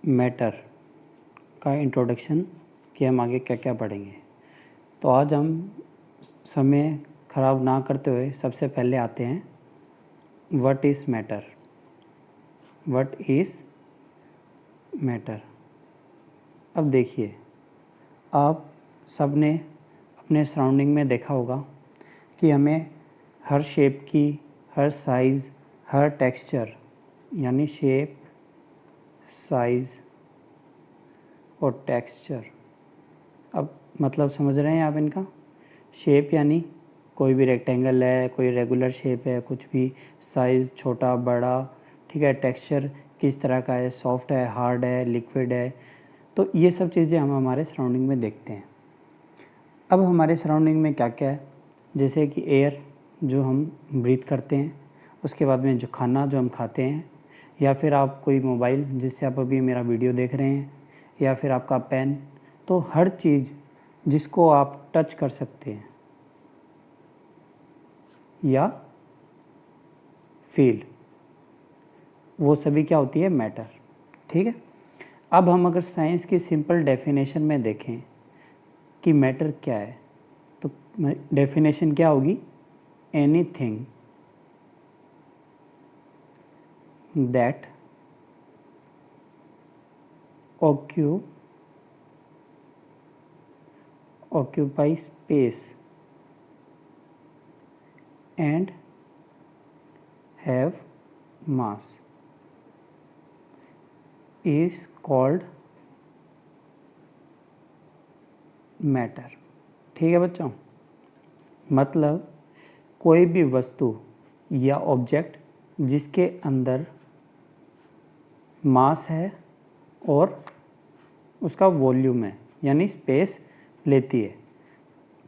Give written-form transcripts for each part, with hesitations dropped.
Matter का introduction कि हम आगे क्या क्या पढ़ेंगे। तो आज हम समय ख़राब ना करते हुए सबसे पहले आते हैं what is matter. What is matter. अब देखिए, आप सब ने अपने सराउंडिंग में देखा होगा कि हमें हर शेप की, हर साइज़, हर टेक्सचर यानी शेप, साइज़ और टेक्सचर, अब मतलब समझ रहे हैं आप इनका। शेप यानी कोई भी रेक्टेंगल है, कोई रेगुलर शेप है, कुछ भी साइज़ छोटा बड़ा, ठीक है। टेक्सचर किस तरह का है, सॉफ्ट है, हार्ड है, लिक्विड है, तो ये सब चीज़ें हम हमारे सराउंडिंग में देखते हैं। अब हमारे सराउंडिंग में क्या क्या है, जैसे कि एयर जो हम ब्रीथ करते हैं, उसके बाद में जो खाना जो हम खाते हैं, या फिर आप कोई मोबाइल जिससे आप अभी मेरा वीडियो देख रहे हैं, या फिर आपका पेन, तो हर चीज़ जिसको आप टच कर सकते हैं या फील, वो सभी क्या होती है, मैटर। ठीक है। अब हम अगर साइंस की सिंपल डेफिनेशन में देखें कि मैटर क्या है, तो डेफिनेशन क्या होगी, anything that occupy space and have mass is called matter. ठीक है बच्चों, मतलब कोई भी वस्तु या ऑब्जेक्ट जिसके अंदर मास है और उसका वॉल्यूम है यानी स्पेस लेती है।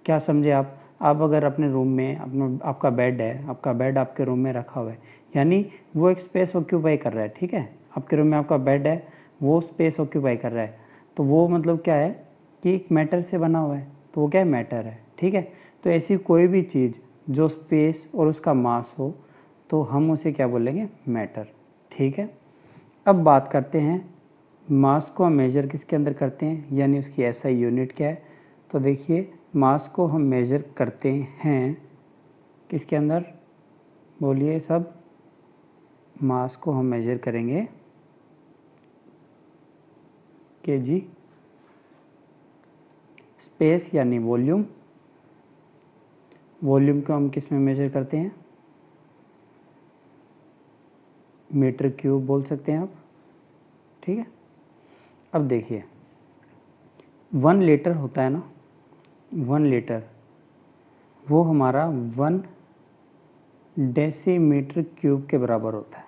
क्या समझे आप अगर अपने रूम में आपका बेड है, आपका बेड आपके रूम में रखा हुआ है, यानी वो एक स्पेस ऑक्यूपाई कर रहा है। ठीक है, आपके रूम में आपका बेड है, वो स्पेस ऑक्यूपाई कर रहा है, तो वो मतलब क्या है कि एक मैटर से बना हुआ है, तो वो क्या है, मैटर है। ठीक है, तो ऐसी कोई भी चीज़ जो स्पेस और उसका मास हो, तो हम उसे क्या बोलेंगे, मैटर। ठीक है। अब बात करते हैं मास को हम मेजर किसके अंदर करते हैं, यानी उसकी एसआई यूनिट क्या है। तो देखिए, मास को हम मेजर करते हैं किसके अंदर, बोलिए सब। मास को हम मेजर करेंगे केजी। स्पेस यानी वॉल्यूम, वॉल्यूम को हम किस में मेजर करते हैं, मीटर क्यूब बोल सकते हैं आप। ठीक है। अब देखिए, 1 लीटर होता है ना, 1 लीटर वो हमारा 1 डेसीमीटर क्यूब के बराबर होता है।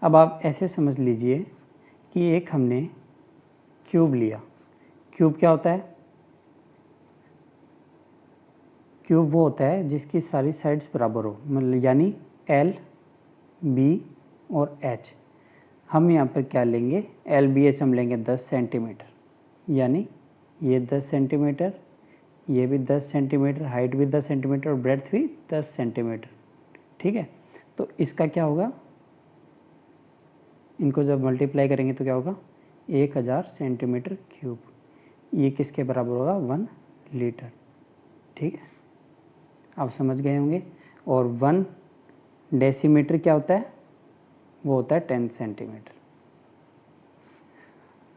अब आप ऐसे समझ लीजिए कि एक हमने क्यूब लिया। क्यूब क्या होता है, क्यूब वो होता है जिसकी सारी साइड्स बराबर हो, मतलब यानी एल, बी और एच। हम यहाँ पर क्या लेंगे, एल बी एच हम लेंगे 10 सेंटीमीटर, यानी ये 10 सेंटीमीटर, ये भी 10 सेंटीमीटर, हाइट भी 10 सेंटीमीटर और ब्रेड्थ भी 10 सेंटीमीटर। ठीक है, तो इसका क्या होगा, इनको जब मल्टीप्लाई करेंगे तो क्या होगा, 1000 सेंटीमीटर क्यूब। ये किसके बराबर होगा, 1 लीटर। ठीक है, आप समझ गए होंगे। और 1 डेसीमीटर क्या होता है, वो होता है 10 सेंटीमीटर।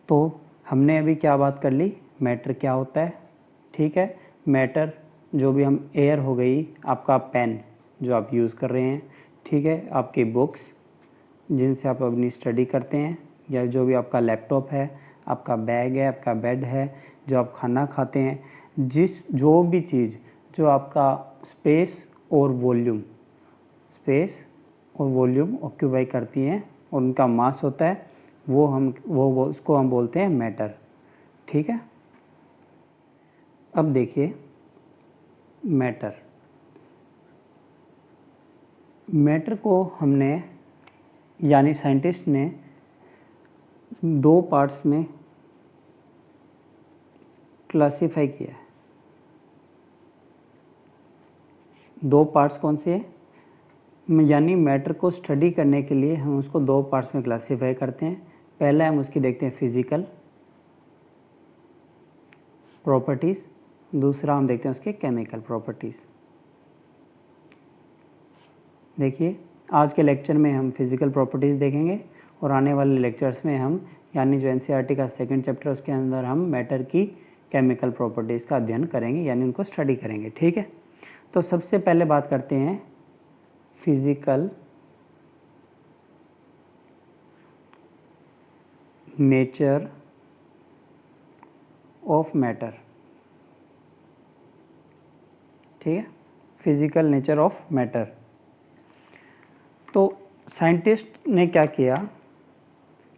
तो हमने अभी क्या बात कर ली, मैटर क्या होता है। ठीक है, मैटर जो भी हम, एयर हो गई, आपका पेन जो आप यूज़ कर रहे हैं, ठीक है, आपकी बुक्स जिनसे आप अपनी स्टडी करते हैं, या जो भी आपका लैपटॉप है, आपका बैग है, आपका बेड है, जो आप खाना खाते हैं, जो भी चीज़ जो आपका स्पेस और वॉल्यूम ऑक्यूपाई करती हैं और उनका मास होता है, वो उसको हम बोलते हैं मैटर। ठीक है। अब देखिए, मैटर को हमने, यानी साइंटिस्ट ने 2 पार्ट्स में क्लासिफाई किया है। 2 पार्ट्स कौन से हैं, यानी मैटर को स्टडी करने के लिए हम उसको 2 पार्ट्स में क्लासिफाई करते हैं। पहला हम उसकी देखते हैं फिजिकल प्रॉपर्टीज़, दूसरा हम देखते हैं उसके केमिकल प्रॉपर्टीज़। देखिए आज के लेक्चर में हम फिजिकल प्रॉपर्टीज़ देखेंगे और आने वाले लेक्चर्स में हम यानी जो एनसीईआरटी का सेकंड चैप्टर उसके अंदर हम मैटर की केमिकल प्रॉपर्टीज़ का अध्ययन करेंगे यानी उनको स्टडी करेंगे। ठीक है, तो सबसे पहले बात करते हैं फिजिकल नेचर ऑफ मैटर। ठीक है, फिजिकल नेचर ऑफ मैटर। तो साइंटिस्ट ने क्या किया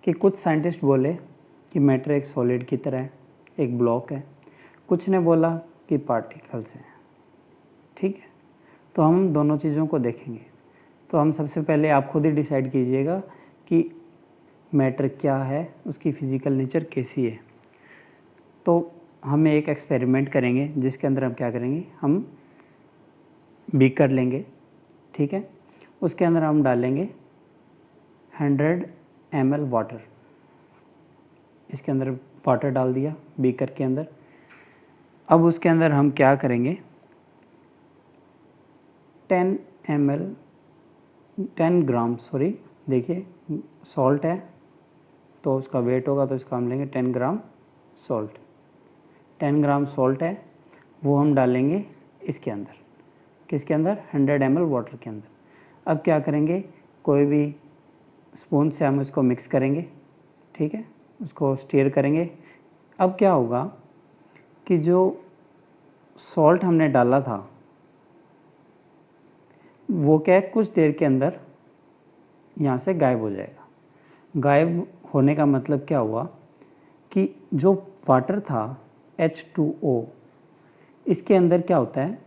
कि कुछ साइंटिस्ट बोले कि मैटर एक सॉलिड की तरह है, एक ब्लॉक है, कुछ ने बोला कि पार्टिकल्स हैं। ठीक है, तो हम दोनों चीज़ों को देखेंगे। तो हम सबसे पहले आप खुद ही डिसाइड कीजिएगा कि मैटर क्या है, उसकी फिजिकल नेचर कैसी है। तो हम एक एक्सपेरिमेंट करेंगे जिसके अंदर हम क्या करेंगे, हम बीकर लेंगे। ठीक है, उसके अंदर हम डालेंगे 100 ml वाटर। इसके अंदर वाटर डाल दिया बीकर के अंदर। अब उसके अंदर हम क्या करेंगे, 10 ग्राम देखिए सॉल्ट है तो उसका वेट होगा तो इसका हम लेंगे 10 ग्राम सॉल्ट। 10 ग्राम सॉल्ट है वो हम डालेंगे इसके अंदर, किसके अंदर, 100 ml वाटर के अंदर। अब क्या करेंगे, कोई भी स्पून से हम इसको मिक्स करेंगे। ठीक है, उसको स्टीयर करेंगे। अब क्या होगा कि जो सॉल्ट हमने डाला था वो क्या है, कुछ देर के अंदर यहाँ से गायब हो जाएगा। गायब होने का मतलब क्या हुआ कि जो वाटर था H2O, इसके अंदर क्या होता है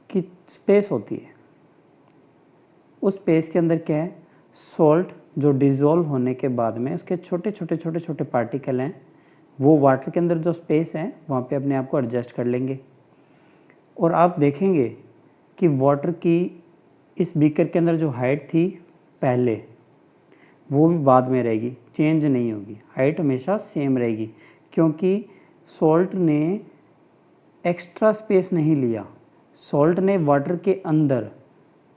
कि स्पेस होती है। उस स्पेस के अंदर क्या है, सॉल्ट जो डिज़ोल्व होने के बाद में उसके छोटे छोटे पार्टिकल हैं, वो वाटर के अंदर जो स्पेस है वहाँ पे अपने आप को एडजस्ट कर लेंगे। और आप देखेंगे कि वाटर की इस बीकर के अंदर जो हाइट थी पहले, वो भी बाद में रहेगी, चेंज नहीं होगी, हाइट हमेशा सेम रहेगी, क्योंकि सॉल्ट ने एक्स्ट्रा स्पेस नहीं लिया। सॉल्ट ने वाटर के अंदर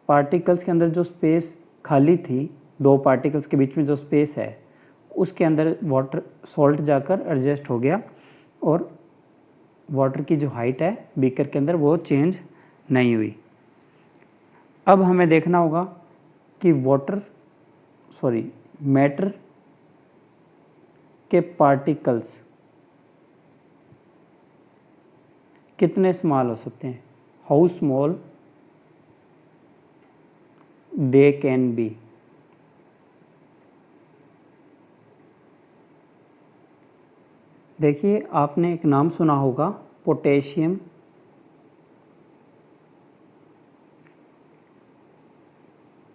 पार्टिकल्स के अंदर जो स्पेस खाली थी, दो पार्टिकल्स के बीच में जो स्पेस है, उसके अंदर वाटर सॉल्ट जाकर एडजस्ट हो गया और वाटर की जो हाइट है बीकर के अंदर वो चेंज नहीं हुई। अब हमें देखना होगा कि मैटर के पार्टिकल्स कितने स्मॉल हो सकते हैं, how small they can be. देखिए आपने एक नाम सुना होगा पोटेशियम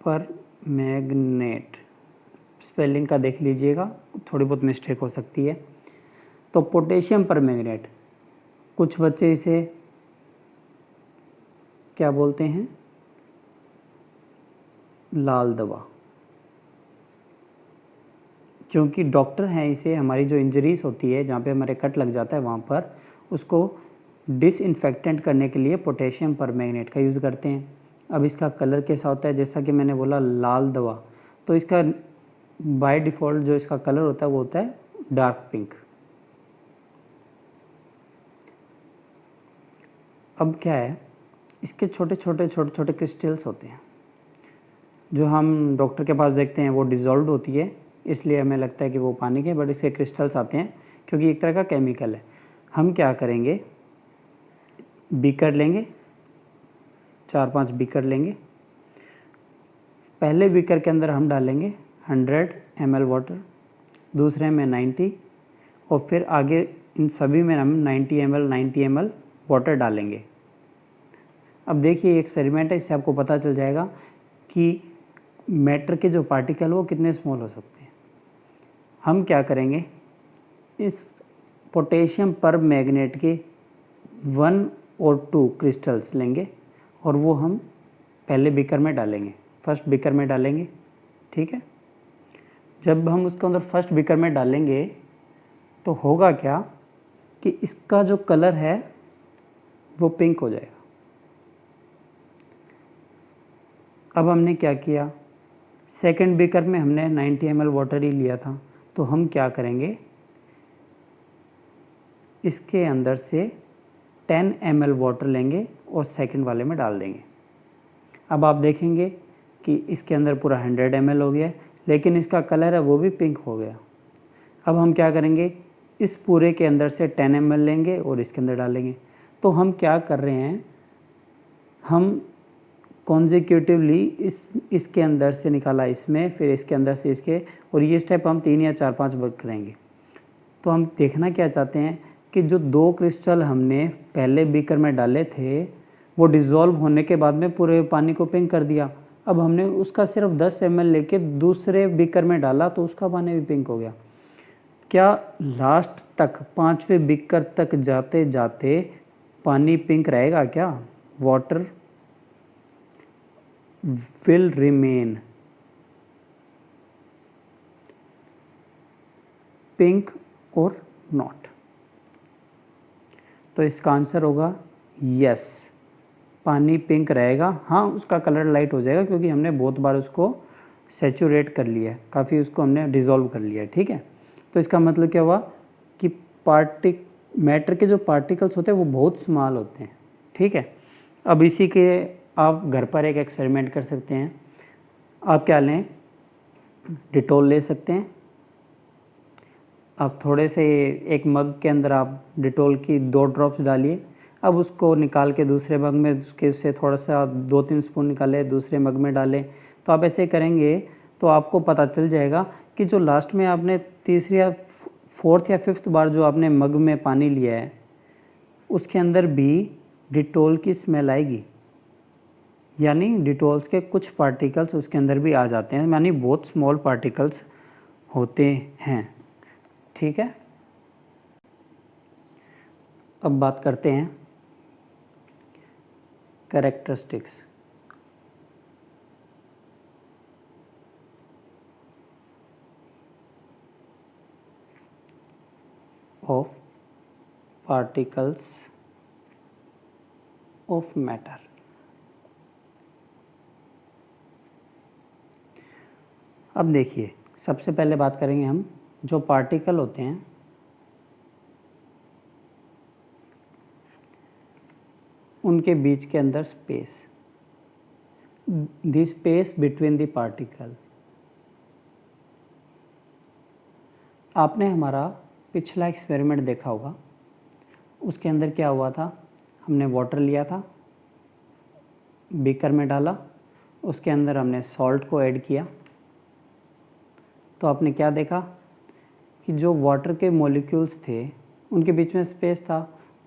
परमैंगनेट। स्पेलिंग का देख लीजिएगा, थोड़ी बहुत मिस्टेक हो सकती है। तो पोटेशियम परमैंगनेट, कुछ बच्चे इसे क्या बोलते हैं, लाल दवा। क्योंकि डॉक्टर हैं इसे, हमारी जो इंजरीज होती है जहाँ पे हमारे कट लग जाता है वहाँ पर उसको डिसइंफेक्टेंट करने के लिए पोटेशियम परमैंगनेट का यूज़ करते हैं। अब इसका कलर कैसा होता है, जैसा कि मैंने बोला लाल दवा, तो इसका बाय डिफ़ॉल्ट जो इसका कलर होता है वो होता है डार्क पिंक। अब क्या है, इसके छोटे छोटे क्रिस्टल्स होते हैं जो हम डॉक्टर के पास देखते हैं, वो डिज़ोल्व होती है इसलिए हमें लगता है कि वो पानी के, बट इसके क्रिस्टल्स आते हैं क्योंकि एक तरह का केमिकल है। हम क्या करेंगे, बीकर लेंगे, 4-5 बीकर लेंगे। पहले बीकर के अंदर हम डालेंगे 100 ml वाटर, दूसरे में 90 और फिर आगे इन सभी में हम 90 ml वाटर डालेंगे। अब देखिए एक्सपेरिमेंट है, इससे आपको पता चल जाएगा कि मैटर के जो पार्टिकल वो कितने स्मॉल हो सकते हैं। हम क्या करेंगे, इस पोटेशियम परमैंगनेट के 1 और 2 क्रिस्टल्स लेंगे और वो हम पहले बीकर में डालेंगे, फर्स्ट बीकर में डालेंगे। ठीक है, जब हम उसको अंदर फर्स्ट बीकर में डालेंगे तो होगा क्या कि इसका जो कलर है वो पिंक हो जाएगा। अब हमने क्या किया, सेकंड बीकर में हमने 90 ml वाटर ही लिया था, तो हम क्या करेंगे, इसके अंदर से 10 ml वाटर लेंगे और सेकंड वाले में डाल देंगे। अब आप देखेंगे कि इसके अंदर पूरा 100 ml हो गया, लेकिन इसका कलर है वो भी पिंक हो गया। अब हम क्या करेंगे, इस पूरे के अंदर से 10 ml लेंगे और इसके अंदर डालेंगे। तो हम क्या कर रहे हैं, हम कॉन्जिक्यूटिवली इसके अंदर से निकाला इसमें, फिर इसके अंदर से इसके, और ये स्टेप हम 3 या 4-5 बार करेंगे। तो हम देखना क्या चाहते हैं कि जो 2 क्रिस्टल हमने पहले बीकर में डाले थे वो डिज़ोल्व होने के बाद में पूरे पानी को पिंक कर दिया। अब हमने उसका सिर्फ 10 ml लेके दूसरे बीकर में डाला तो उसका पानी भी पिंक हो गया। क्या लास्ट तक 5वें बीकर तक जाते जाते पानी पिंक रहेगा क्या? Water will remain pink or not? तो इसका आंसर होगा यस, पानी पिंक रहेगा। हाँ, उसका कलर लाइट हो जाएगा क्योंकि हमने बहुत बार उसको सैचुरेट कर लिया है, काफ़ी उसको हमने डिज़ोल्व कर लिया है, ठीक है। तो इसका मतलब क्या हुआ कि मैटर के जो पार्टिकल्स होते हैं वो बहुत स्मॉल होते हैं, ठीक है। अब इसी के आप घर पर एक एक्सपेरिमेंट कर सकते हैं। आप क्या लें, डिटॉल ले सकते हैं। आप थोड़े से एक मग के अंदर आप डिटॉल की 2 ड्रॉप्स डालिए। अब उसको निकाल के दूसरे मग में उसके से थोड़ा सा 2-3 स्पून निकाले, दूसरे मग में डालें। तो आप ऐसे करेंगे तो आपको पता चल जाएगा कि जो लास्ट में आपने तीसरी या 4th या 5th बार जो आपने मग में पानी लिया है उसके अंदर भी डिटॉल की स्मेल आएगी, यानी डिटॉल्स के कुछ पार्टिकल्स उसके अंदर भी आ जाते हैं, यानी बहुत स्मॉल पार्टिकल्स होते हैं, ठीक है। अब बात करते हैं characteristics. Of particles of matter. अब देखिए, सबसे पहले बात करेंगे हम जो पार्टिकल होते हैं उनके बीच के अंदर space, the space between the particle. आपने हमारा पिछला एक्सपेरिमेंट देखा होगा, उसके अंदर क्या हुआ था, हमने वाटर लिया था, बीकर में डाला, उसके अंदर हमने सॉल्ट को ऐड किया। तो आपने क्या देखा कि जो वाटर के मॉलिक्यूल्स थे उनके बीच में स्पेस था,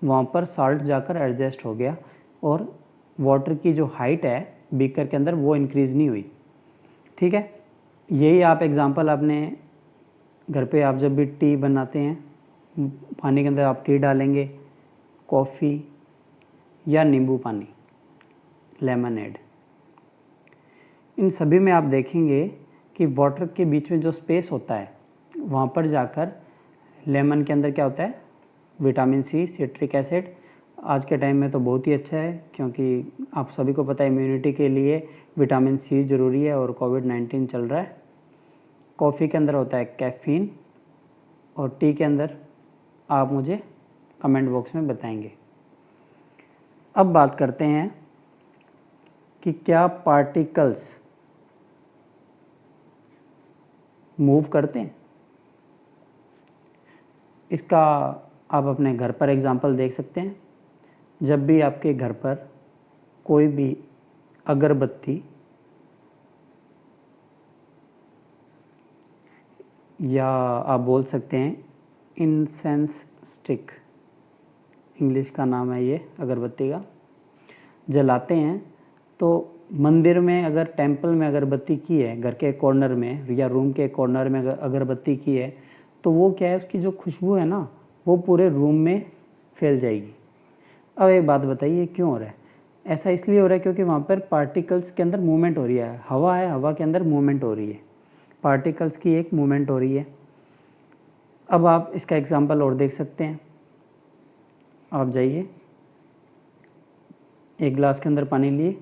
वहाँ पर साल्ट जाकर एडजस्ट हो गया और वाटर की जो हाइट है बीकर के अंदर वो इंक्रीज़ नहीं हुई, ठीक है। यही आप एग्जांपल आपने घर पे आप जब भी टी बनाते हैं, पानी के अंदर आप टी डालेंगे, कॉफ़ी या नींबू पानी, लेमनेड, इन सभी में आप देखेंगे कि वाटर के बीच में जो स्पेस होता है वहाँ पर जाकर लेमन के अंदर क्या होता है, विटामिन सी, सिट्रिक एसिड। आज के टाइम में तो बहुत ही अच्छा है क्योंकि आप सभी को पता है इम्यूनिटी के लिए विटामिन सी ज़रूरी है और कोविड-19 चल रहा है। कॉफ़ी के अंदर होता है कैफ़ीन और टी के अंदर आप मुझे कमेंट बॉक्स में बताएंगे। अब बात करते हैं कि क्या पार्टिकल्स मूव करते हैं। इसका आप अपने घर पर एग्जांपल देख सकते हैं। जब भी आपके घर पर कोई भी अगरबत्ती या आप बोल सकते हैं इंसेंस स्टिक, इंग्लिश का नाम है ये अगरबत्ती का, जलाते हैं तो मंदिर में अगर टेंपल में अगरबत्ती की है, घर के कॉर्नर में या रूम के कॉर्नर में अगरबत्ती की है तो वो क्या है, उसकी जो खुशबू है ना वो पूरे रूम में फैल जाएगी। अब एक बात बताइए क्यों हो रहा है ऐसा? इसलिए हो रहा है क्योंकि वहाँ पर पार्टिकल्स के अंदर मूवमेंट हो रही है, हवा है, हवा के अंदर मूवमेंट हो रही है। पार्टिकल्स की एक मूवमेंट हो रही है। अब आप इसका एग्जांपल और देख सकते हैं। आप जाइए, एक गिलास के अंदर पानी लिए,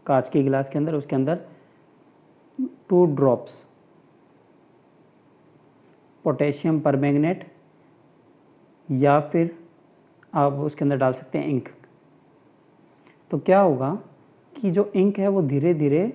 कांच के गिलास के अंदर, उसके अंदर 2 ड्रॉप्स पोटेशियम परमैंगनेट या फिर आप उसके अंदर डाल सकते हैं इंक। तो क्या होगा कि जो इंक है वो धीरे धीरे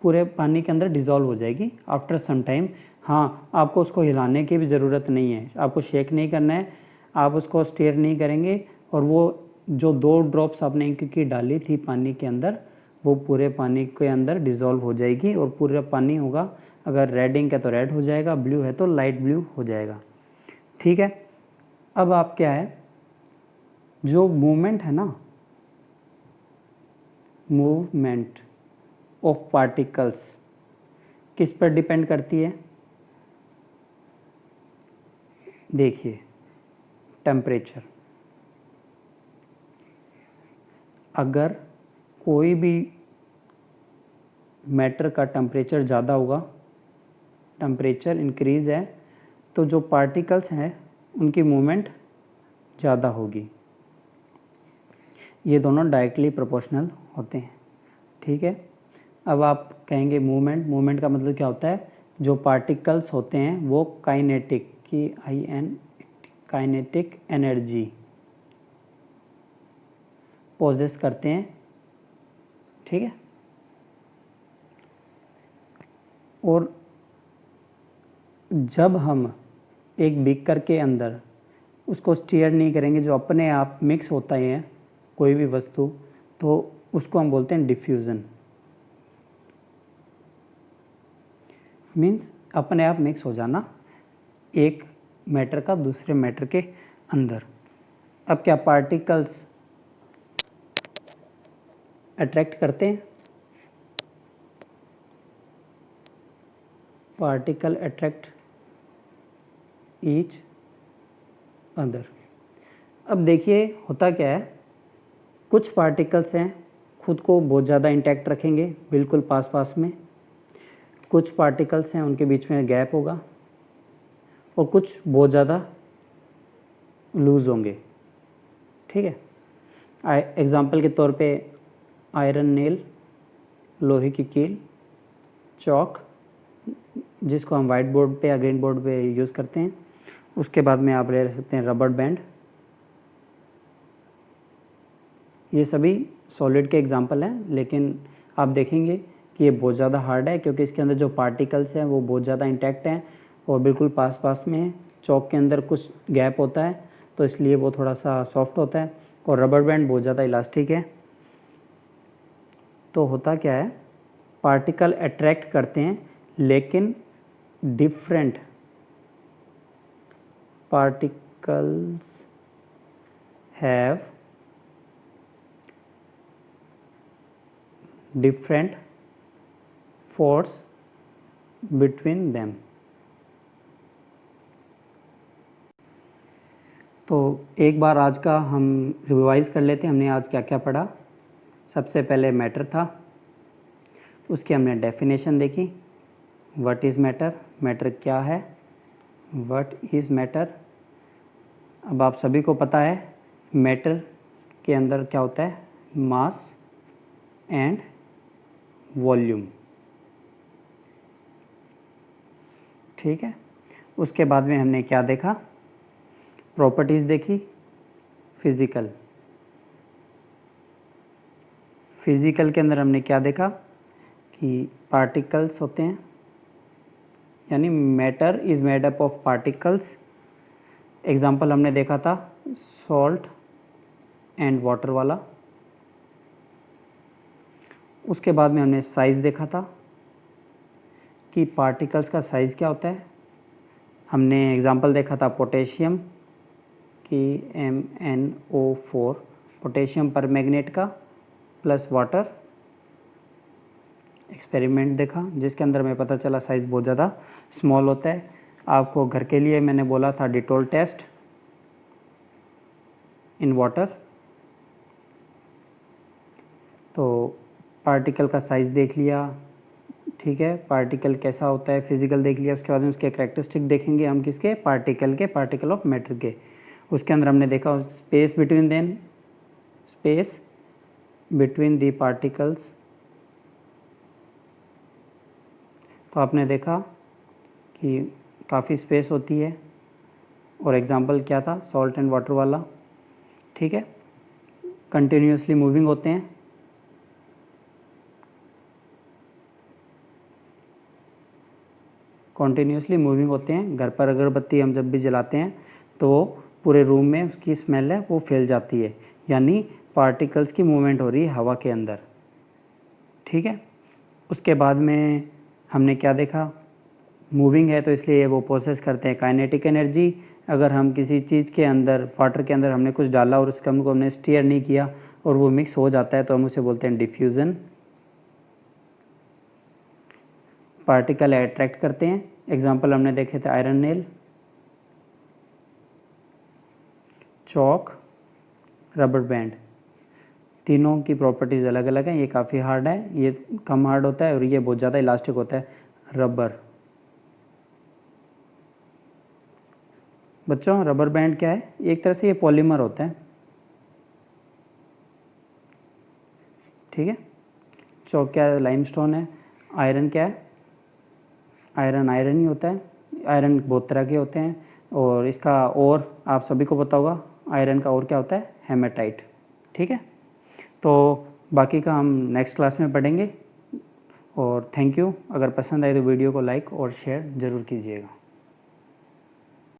पूरे पानी के अंदर डिज़ोल्व हो जाएगी आफ्टर सम टाइम। हाँ, आपको उसको हिलाने की भी ज़रूरत नहीं है, आपको शेक नहीं करना है, आप उसको स्टीयर नहीं करेंगे, और वो जो 2 ड्रॉप्स आपने इंक की डाली थी पानी के अंदर, वो पूरे पानी के अंदर डिज़ोल्व हो जाएगी और पूरा पानी होगा, अगर रेड इंक है तो रेड हो जाएगा, ब्लू है तो लाइट ब्लू हो जाएगा। ठीक है। अब आप क्या है, जो मूवमेंट है ना, मूवमेंट ऑफ पार्टिकल्स किस पर डिपेंड करती है? देखिए, टेम्परेचर। अगर कोई भी मैटर का टेम्परेचर ज़्यादा होगा, टेम्परेचर इंक्रीज़ है, तो जो पार्टिकल्स हैं उनकी मूवमेंट ज़्यादा होगी। ये दोनों डायरेक्टली प्रोपोर्शनल होते हैं। ठीक है। अब आप कहेंगे मूवमेंट का मतलब क्या होता है? जो पार्टिकल्स होते हैं वो काइनेटिक काइनेटिक एनर्जी पोजेस करते हैं। ठीक है। और जब हम एक बीकर के अंदर उसको स्टीयर नहीं करेंगे, जो अपने आप मिक्स होता है कोई भी वस्तु, तो उसको हम बोलते हैं डिफ्यूज़न। मीन्स अपने आप मिक्स हो जाना एक मैटर का दूसरे मैटर के अंदर। अब क्या पार्टिकल्स अट्रैक्ट करते हैं? Particle attract each other. अब देखिए होता क्या है, कुछ पार्टिकल्स हैं खुद को बहुत ज़्यादा इंटैक्ट रखेंगे बिल्कुल पास पास में, कुछ पार्टिकल्स हैं उनके बीच में गैप होगा, और कुछ बहुत ज़्यादा लूज़ होंगे। ठीक है। एग्जाम्पल के तौर पे आयरन नेल, लोहे की कील, चौक जिसको हम वाइट बोर्ड पे या ग्रीन बोर्ड पे यूज़ करते हैं, उसके बाद में आप ले सकते हैं रबर बैंड। ये सभी सॉलिड के एग्जाम्पल हैं, लेकिन आप देखेंगे कि ये बहुत ज़्यादा हार्ड है क्योंकि इसके अंदर जो पार्टिकल्स हैं वो बहुत ज़्यादा इंटैक्ट हैं और बिल्कुल पास पास में है। चौक के अंदर कुछ गैप होता है तो इसलिए वो थोड़ा सा सॉफ्ट होता है, और रबर बैंड बहुत ज़्यादा इलास्टिक है। तो होता क्या है, पार्टिकल अट्रैक्ट करते हैं लेकिन different particles have different force between them. तो एक बार आज का हम रिवाइज कर लेते हैं, हमने आज क्या क्या पढ़ा। सबसे पहले मैटर था, उसकी हमने डेफिनेशन देखी, व्हाट इज़ मैटर, मैटर क्या है, व्हाट इज़ मैटर। अब आप सभी को पता है मैटर के अंदर क्या होता है, मास एंड वॉल्यूम। ठीक है। उसके बाद में हमने क्या देखा, प्रॉपर्टीज़ देखी, फिज़िकल के अंदर हमने क्या देखा कि पार्टिकल्स होते हैं, यानी matter is made up of particles. Example हमने देखा था सॉल्ट एंड वाटर वाला। उसके बाद में हमने साइज़ देखा था कि पार्टिकल्स का साइज़ क्या होता है। हमने एग्जाम्पल देखा था पोटेशियम की MnO4, पोटेशियम परमैंगनेट का, प्लस वाटर। एक्सपेरिमेंट देखा जिसके अंदर हमें पता चला साइज़ बहुत ज़्यादा स्मॉल होता है। आपको घर के लिए मैंने बोला था डिटोल टेस्ट इन वाटर। तो पार्टिकल का साइज़ देख लिया, ठीक ठीक है, पार्टिकल कैसा होता है फिजिकल देख लिया, उसके बाद में उसके करैक्टरिस्टिक देखेंगे हम किसके, पार्टिकल ऑफ मैटर के। उसके अंदर हमने देखा स्पेस बिटवीन दी पार्टिकल्स। तो आपने देखा कि काफ़ी स्पेस होती है, और एग्जांपल क्या था, सॉल्ट एंड वाटर वाला। ठीक है, कंटिन्यूसली मूविंग होते हैं, घर पर अगरबत्ती हम जब भी जलाते हैं तो पूरे रूम में उसकी स्मेल है वो फैल जाती है, यानी पार्टिकल्स की मूवमेंट हो रही है हवा के अंदर। ठीक है, उसके बाद में हमने क्या देखा, मूविंग है तो इसलिए वो प्रोसेस करते हैं काइनेटिक एनर्जी। अगर हम किसी चीज़ के अंदर, वाटर के अंदर हमने कुछ डाला और उसका हमने स्टीयर नहीं किया और वो मिक्स हो जाता है तो हम उसे बोलते हैं डिफ्यूज़न। पार्टिकल अट्रैक्ट करते हैं, एग्जांपल हमने देखे थे iron nail, chalk, rubber band. तीनों की प्रॉपर्टीज़ अलग अलग हैं। ये काफ़ी हार्ड है, ये कम हार्ड होता है, और ये बहुत ज़्यादा इलास्टिक होता है, रबर। बच्चों रबर बैंड क्या है, एक तरह से ये पॉलीमर होता है। ठीक है, चॉक क्या है, लाइमस्टोन है। आयरन क्या है, आयरन ही होता है। आयरन बहुत तरह के होते हैं, और इसका और आप सभी को पता होगा, आयरन का और क्या होता है, हेमेटाइट। ठीक है, तो बाकी का हम नेक्स्ट क्लास में पढ़ेंगे। और थैंक यू, अगर पसंद आए तो वीडियो को लाइक और शेयर ज़रूर कीजिएगा।